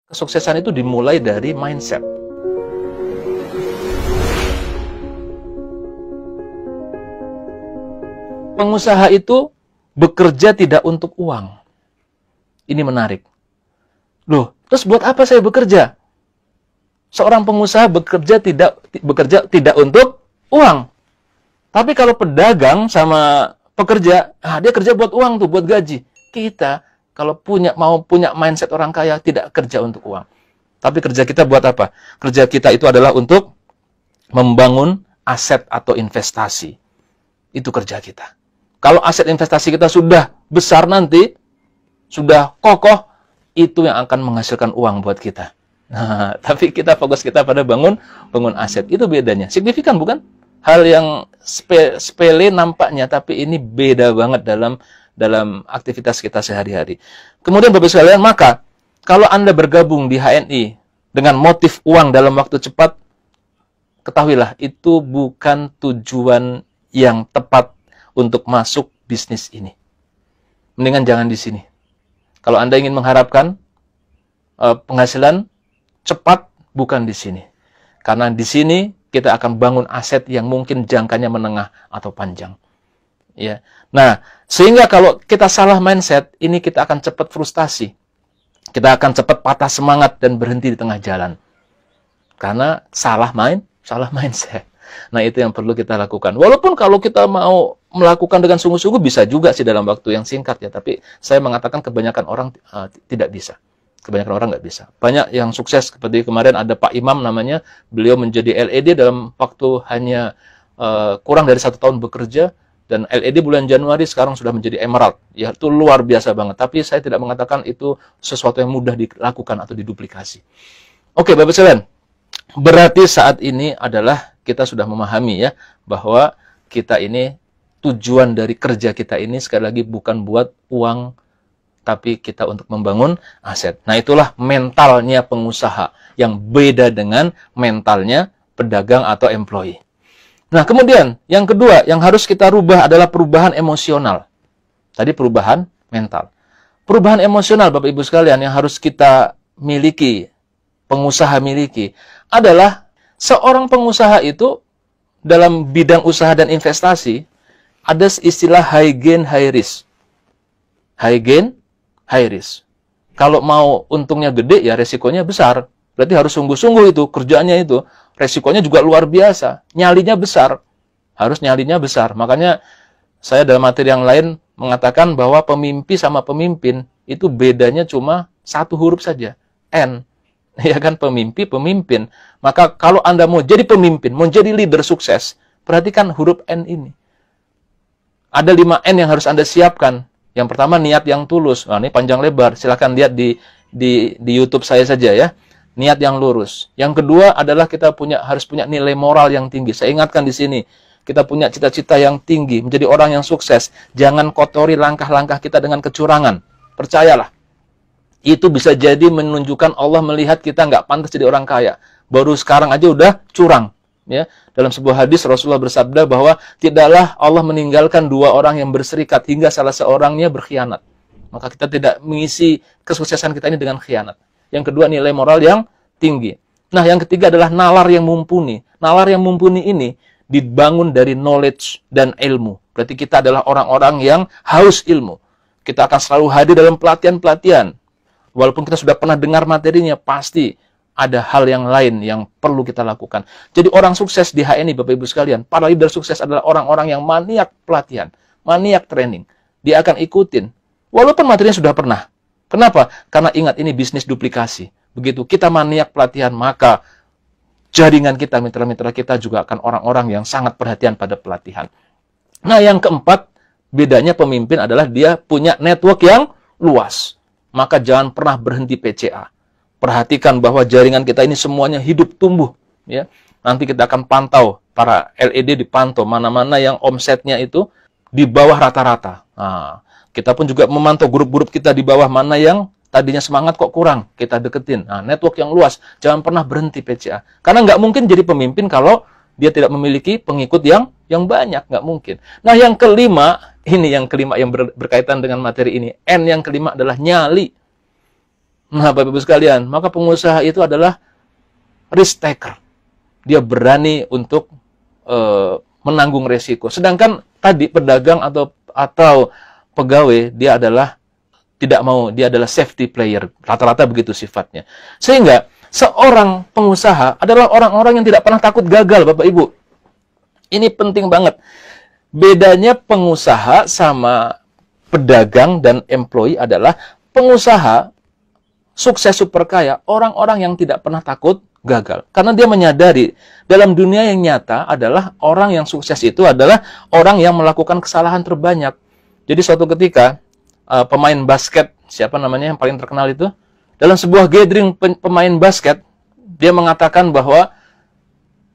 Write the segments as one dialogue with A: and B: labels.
A: Kesuksesan itu dimulai dari mindset. Pengusaha itu bekerja tidak untuk uang. Ini menarik. Loh, terus buat apa saya bekerja? Seorang pengusaha bekerja tidak untuk uang. Tapi kalau pedagang sama pekerja, dia kerja buat uang tuh, buat gaji. Kita kalau mau punya mindset orang kaya, tidak kerja untuk uang. Tapi kerja kita buat apa? Kerja kita itu adalah untuk membangun aset atau investasi. Itu kerja kita. Kalau aset investasi kita sudah besar nanti, sudah kokoh, itu yang akan menghasilkan uang buat kita. Nah, tapi fokus kita pada bangun aset. Itu bedanya. Signifikan bukan? Hal yang sepele nampaknya, tapi ini beda banget dalam aktivitas kita sehari-hari. Kemudian Bapak sekalian, maka kalau Anda bergabung di HNI dengan motif uang dalam waktu cepat, ketahuilah itu bukan tujuan yang tepat untuk masuk bisnis ini. Mendingan jangan di sini. Kalau Anda ingin mengharapkan penghasilan cepat, bukan di sini. Karena di sini kita akan bangun aset yang mungkin jangkanya menengah atau panjang. Ya. Nah, sehingga kalau kita salah mindset, ini kita akan cepat frustasi. Kita akan cepat patah semangat dan berhenti di tengah jalan. Karena salah mindset. Nah, itu yang perlu kita lakukan. Walaupun kalau kita mau melakukan dengan sungguh-sungguh bisa juga sih dalam waktu yang singkat ya, tapi saya mengatakan kebanyakan orang tidak bisa. Kebanyakan orang nggak bisa. Banyak yang sukses, seperti kemarin ada Pak Imam namanya, beliau menjadi LED dalam waktu hanya kurang dari 1 tahun bekerja, dan LED bulan Januari sekarang sudah menjadi emerald. Ya, itu luar biasa banget. Tapi saya tidak mengatakan itu sesuatu yang mudah dilakukan atau diduplikasi. Oke, Bapak sekalian. Berarti saat ini adalah kita sudah memahami ya, bahwa kita ini, tujuan dari kerja kita ini sekali lagi bukan buat uang, tapi kita untuk membangun aset. Nah, itulah mentalnya pengusaha yang beda dengan mentalnya pedagang atau employee. Nah, kemudian yang kedua yang harus kita rubah adalah perubahan emosional. Tadi perubahan mental. Perubahan emosional, Bapak Ibu sekalian, yang harus kita miliki, pengusaha miliki, adalah seorang pengusaha itu dalam bidang usaha dan investasi ada istilah high gain, high risk. High gain, high risk. Kalau mau untungnya gede, ya resikonya besar. Berarti harus sungguh-sungguh itu, kerjaannya itu. Resikonya juga luar biasa. Nyalinya besar. Harus nyalinya besar. Makanya saya dalam materi yang lain mengatakan bahwa pemimpi sama pemimpin itu bedanya cuma 1 huruf saja. N. Ya kan, pemimpi, pemimpin. Maka kalau Anda mau jadi pemimpin, mau jadi leader sukses, perhatikan huruf N ini. Ada 5 N yang harus Anda siapkan. Yang pertama, niat yang tulus. Nah, ini panjang lebar. Silahkan lihat di YouTube saya saja ya. Niat yang lurus. Yang kedua adalah kita harus punya nilai moral yang tinggi. Saya ingatkan di sini, kita punya cita-cita yang tinggi, menjadi orang yang sukses. Jangan kotori langkah-langkah kita dengan kecurangan. Percayalah. Itu bisa jadi menunjukkan Allah melihat kita nggak pantas jadi orang kaya. Baru sekarang aja udah curang. Ya, dalam sebuah hadis Rasulullah bersabda bahwa tidaklah Allah meninggalkan 2 orang yang berserikat hingga salah seorangnya berkhianat. Maka kita tidak mengisi kesuksesan kita ini dengan khianat. Yang kedua, nilai moral yang tinggi. Nah, yang ketiga adalah nalar yang mumpuni. Nalar yang mumpuni ini dibangun dari knowledge dan ilmu. Berarti kita adalah orang-orang yang haus ilmu. Kita akan selalu hadir dalam pelatihan-pelatihan. Walaupun kita sudah pernah dengar materinya, pasti ada hal yang lain yang perlu kita lakukan. Jadi orang sukses di HNI, Bapak Ibu sekalian, para leader sukses adalah orang-orang yang maniak pelatihan, maniak training. Dia akan ikutin, walaupun materinya sudah pernah. Kenapa? Karena ingat, ini bisnis duplikasi. Begitu kita maniak pelatihan, maka jaringan kita, mitra-mitra kita juga akan orang-orang yang sangat perhatian pada pelatihan. Nah, yang keempat, bedanya pemimpin adalah dia punya network yang luas. Maka jangan pernah berhenti PCA. Perhatikan bahwa jaringan kita ini semuanya hidup tumbuh. Ya. Nanti kita akan pantau, para LED dipantau, mana-mana yang omsetnya itu di bawah rata-rata. Nah, kita pun juga memantau grup-grup kita di bawah, mana yang tadinya semangat kok kurang, kita deketin. Nah, network yang luas, jangan pernah berhenti PCA. Karena nggak mungkin jadi pemimpin kalau dia tidak memiliki pengikut yang banyak, nggak mungkin. Nah, yang kelima, ini yang kelima yang berkaitan dengan materi ini. N yang kelima adalah nyali. Nah, Bapak Ibu sekalian, maka pengusaha itu adalah risk taker. Dia berani untuk menanggung resiko. Sedangkan tadi pedagang atau pegawai, dia adalah tidak mau, dia adalah safety player. Rata-rata begitu sifatnya. Sehingga seorang pengusaha adalah orang-orang yang tidak pernah takut gagal, Bapak Ibu. Ini penting banget. Bedanya pengusaha sama pedagang dan employee adalah pengusaha sukses super kaya, orang-orang yang tidak pernah takut gagal. Karena dia menyadari dalam dunia yang nyata adalah orang yang sukses itu adalah orang yang melakukan kesalahan terbanyak. Jadi suatu ketika pemain basket, siapa namanya yang paling terkenal itu? Dalam sebuah gathering pemain basket, dia mengatakan bahwa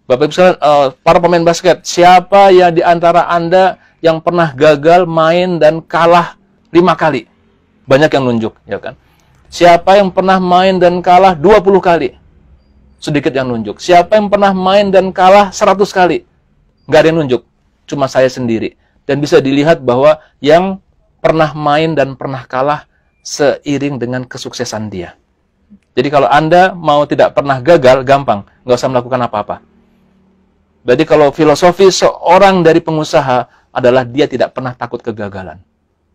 A: Bapak Ibu sekalian, para pemain basket, siapa yang di antara Anda yang pernah gagal main dan kalah 5 kali? Banyak yang nunjuk, ya kan? Siapa yang pernah main dan kalah 20 kali? Sedikit yang nunjuk. Siapa yang pernah main dan kalah 100 kali? Nggak ada yang nunjuk. Cuma saya sendiri. Dan bisa dilihat bahwa yang pernah main dan pernah kalah seiring dengan kesuksesan dia. Jadi kalau Anda mau tidak pernah gagal, gampang. Nggak usah melakukan apa-apa. Jadi kalau filosofi seorang dari pengusaha adalah dia tidak pernah takut kegagalan.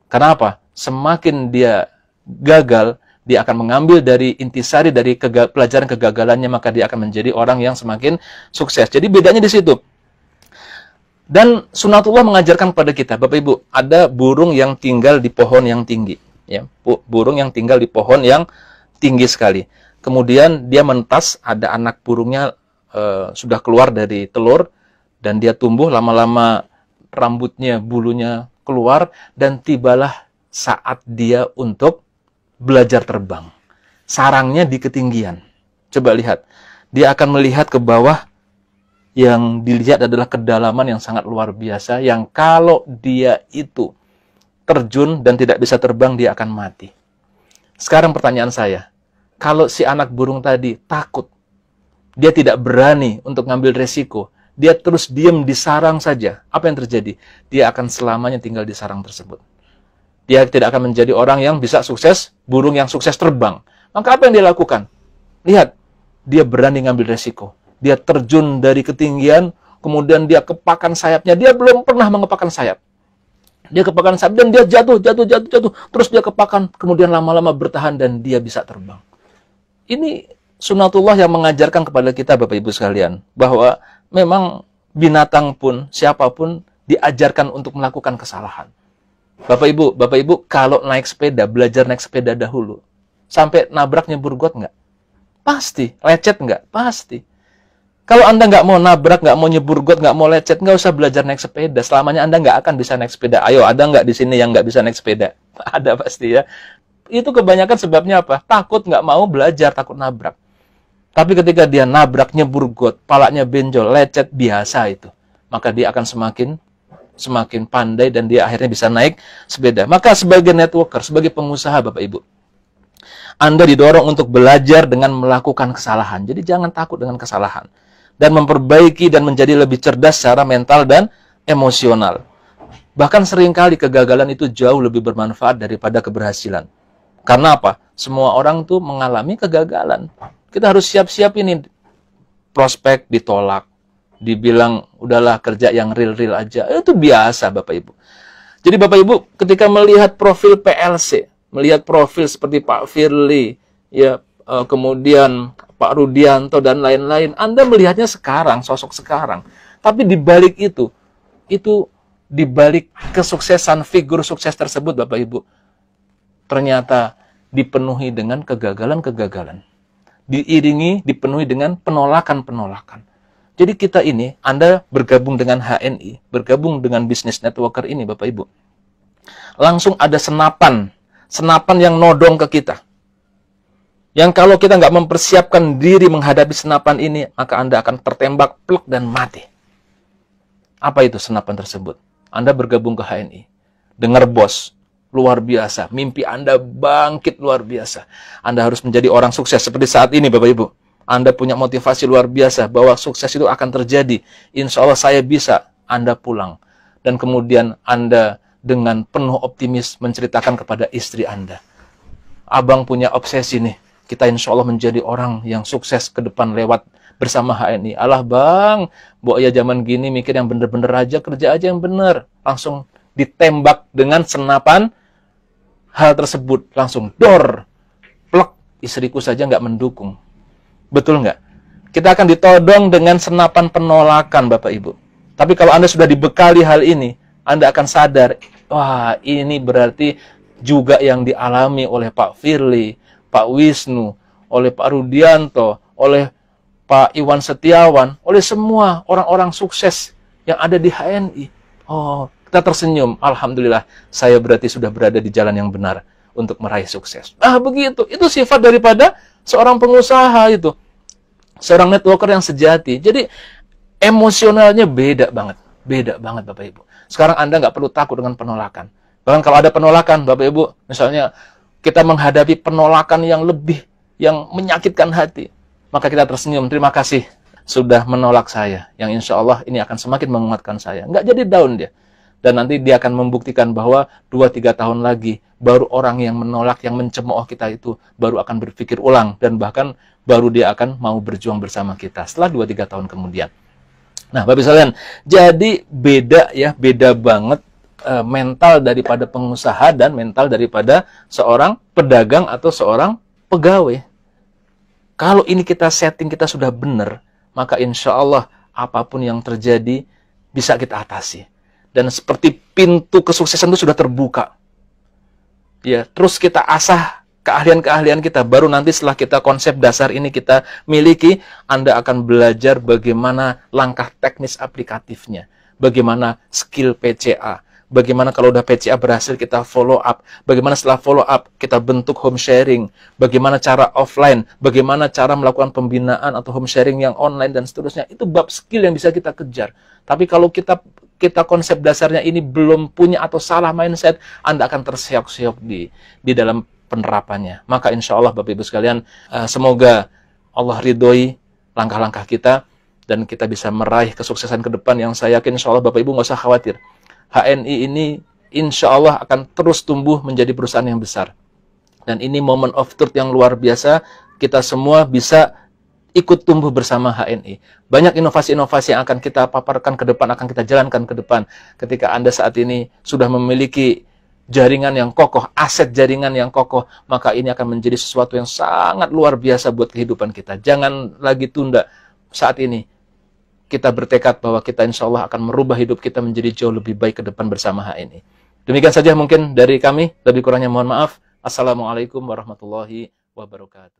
A: Kenapa? Semakin dia gagal, dia akan mengambil dari intisari dari pelajaran kegagalannya, maka dia akan menjadi orang yang semakin sukses. Jadi bedanya di situ. Dan sunatullah mengajarkan kepada kita, Bapak Ibu, ada burung yang tinggal di pohon yang tinggi. Ya, burung yang tinggal di pohon yang tinggi sekali. Kemudian dia mentas, ada anak burungnya sudah keluar dari telur, dan dia tumbuh, lama-lama rambutnya, bulunya keluar, dan tibalah saat dia untuk belajar terbang. Sarangnya di ketinggian. Coba lihat. Dia akan melihat ke bawah. Yang dilihat adalah kedalaman yang sangat luar biasa. Yang kalau dia itu terjun dan tidak bisa terbang, dia akan mati. Sekarang pertanyaan saya. Kalau si anak burung tadi takut, dia tidak berani untuk ngambil resiko, dia terus diam di sarang saja, apa yang terjadi? Dia akan selamanya tinggal di sarang tersebut. Dia tidak akan menjadi orang yang bisa sukses, burung yang sukses terbang. Maka apa yang dia lakukan? Lihat, dia berani ngambil resiko. Dia terjun dari ketinggian, kemudian dia kepakan sayapnya. Dia belum pernah mengepakkan sayap. Dia kepakan sayap dan dia jatuh. Terus dia kepakan, kemudian lama-lama bertahan dan dia bisa terbang. Ini sunatullah yang mengajarkan kepada kita, Bapak Ibu sekalian, bahwa memang binatang pun, siapapun diajarkan untuk melakukan kesalahan. Bapak Ibu, kalau naik sepeda, belajar naik sepeda dahulu. Sampai nabrak nyebur got nggak? Pasti. Lecet nggak? Pasti. Kalau Anda nggak mau nabrak, nggak mau nyebur got, nggak mau lecet, nggak usah belajar naik sepeda. Selamanya Anda nggak akan bisa naik sepeda. Ayo, ada nggak di sini yang nggak bisa naik sepeda? Ada pasti ya. Itu kebanyakan sebabnya apa? Takut nggak mau belajar, takut nabrak. Tapi ketika dia nabrak, nyebur got, palanya benjol, lecet, biasa itu. Maka dia akan semakin pandai dan dia akhirnya bisa naik sepeda. Maka sebagai networker, sebagai pengusaha Bapak Ibu, Anda didorong untuk belajar dengan melakukan kesalahan. Jadi jangan takut dengan kesalahan. Dan memperbaiki dan menjadi lebih cerdas secara mental dan emosional. Bahkan seringkali kegagalan itu jauh lebih bermanfaat daripada keberhasilan. Karena apa? Semua orang tuh mengalami kegagalan. Kita harus siap-siap ini. Prospek ditolak. Dibilang, udahlah kerja yang real-real aja. Itu biasa Bapak Ibu. Jadi Bapak Ibu ketika melihat profil PLC, melihat profil seperti Pak Firly, ya, kemudian Pak Rudianto dan lain-lain, Anda melihatnya sekarang, sosok sekarang. Tapi di balik itu di balik kesuksesan figur sukses tersebut Bapak Ibu, ternyata dipenuhi dengan kegagalan-kegagalan. Dipenuhi dengan penolakan-penolakan. Jadi kita ini, Anda bergabung dengan HNI, bergabung dengan bisnis networker ini Bapak Ibu. Langsung ada senapan yang nodong ke kita. Yang kalau kita nggak mempersiapkan diri menghadapi senapan ini, maka Anda akan tertembak, pluk, dan mati. Apa itu senapan tersebut? Anda bergabung ke HNI. Dengar bos, luar biasa. Mimpi Anda bangkit luar biasa. Anda harus menjadi orang sukses seperti saat ini Bapak Ibu. Anda punya motivasi luar biasa bahwa sukses itu akan terjadi. Insya Allah saya bisa. Anda pulang. Dan kemudian Anda dengan penuh optimis menceritakan kepada istri Anda. Abang punya obsesi nih. kita insya Allah menjadi orang yang sukses ke depan lewat bersama HNI. Alah bang, Mbok ya zaman gini mikir yang bener-bener aja, kerja aja yang bener. Langsung ditembak dengan senapan hal tersebut. Langsung dor, plek, istriku saja nggak mendukung. Betul nggak? Kita akan ditodong dengan senapan penolakan Bapak Ibu. Tapi kalau Anda sudah dibekali hal ini, Anda akan sadar, wah ini berarti juga yang dialami oleh Pak Firly, Pak Wisnu, oleh Pak Rudianto, oleh Pak Iwan Setiawan, oleh semua orang-orang sukses yang ada di HNI. Oh, kita tersenyum. Alhamdulillah, saya berarti sudah berada di jalan yang benar untuk meraih sukses. Ah, begitu. Itu sifat daripada seorang pengusaha itu. Seorang networker yang sejati. Jadi, emosionalnya beda banget. Beda banget, Bapak Ibu. Sekarang Anda nggak perlu takut dengan penolakan. Bahkan kalau ada penolakan, Bapak Ibu, misalnya kita menghadapi penolakan yang lebih, yang menyakitkan hati, maka kita tersenyum, terima kasih sudah menolak saya, yang insya Allah ini akan semakin menguatkan saya. Nggak jadi down dia. Dan nanti dia akan membuktikan bahwa 2-3 tahun lagi, baru orang yang menolak, yang mencemooh kita itu, baru akan berpikir ulang, dan bahkan baru dia akan mau berjuang bersama kita, setelah 2-3 tahun kemudian. Nah, Bapak sekalian, jadi beda ya, beda banget mental daripada pengusaha dan mental daripada seorang pedagang atau seorang pegawai. Kalau ini kita setting, kita sudah benar, maka insya Allah apapun yang terjadi bisa kita atasi. Dan seperti pintu kesuksesan itu sudah terbuka. Ya, terus kita asah keahlian-keahlian kita, baru nanti setelah kita konsep dasar ini kita miliki, Anda akan belajar bagaimana langkah teknis aplikatifnya, bagaimana skill PCA, bagaimana kalau udah PCA berhasil kita follow up, bagaimana setelah follow up kita bentuk home sharing, bagaimana cara offline, bagaimana cara melakukan pembinaan atau home sharing yang online dan seterusnya. Itu bab skill yang bisa kita kejar. Tapi kalau kita konsep dasarnya ini belum punya atau salah mindset, Anda akan terseok-seok di dalam penerapannya. Maka insya Allah Bapak Ibu sekalian, semoga Allah ridhoi langkah-langkah kita dan kita bisa meraih kesuksesan ke depan yang saya yakin insya Allah Bapak Ibu nggak usah khawatir. HNI ini insya Allah akan terus tumbuh menjadi perusahaan yang besar. Dan ini moment of truth yang luar biasa, kita semua bisa ikut tumbuh bersama HNI. Banyak inovasi-inovasi yang akan kita paparkan ke depan, akan kita jalankan ke depan. Ketika Anda saat ini sudah memiliki jaringan yang kokoh, aset jaringan yang kokoh, maka ini akan menjadi sesuatu yang sangat luar biasa buat kehidupan kita. Jangan lagi tunda. Saat ini kita bertekad bahwa kita insya Allah akan merubah hidup kita menjadi jauh lebih baik ke depan bersama HNI. Demikian saja mungkin dari kami, lebih kurangnya mohon maaf. Assalamualaikum warahmatullahi wabarakatuh.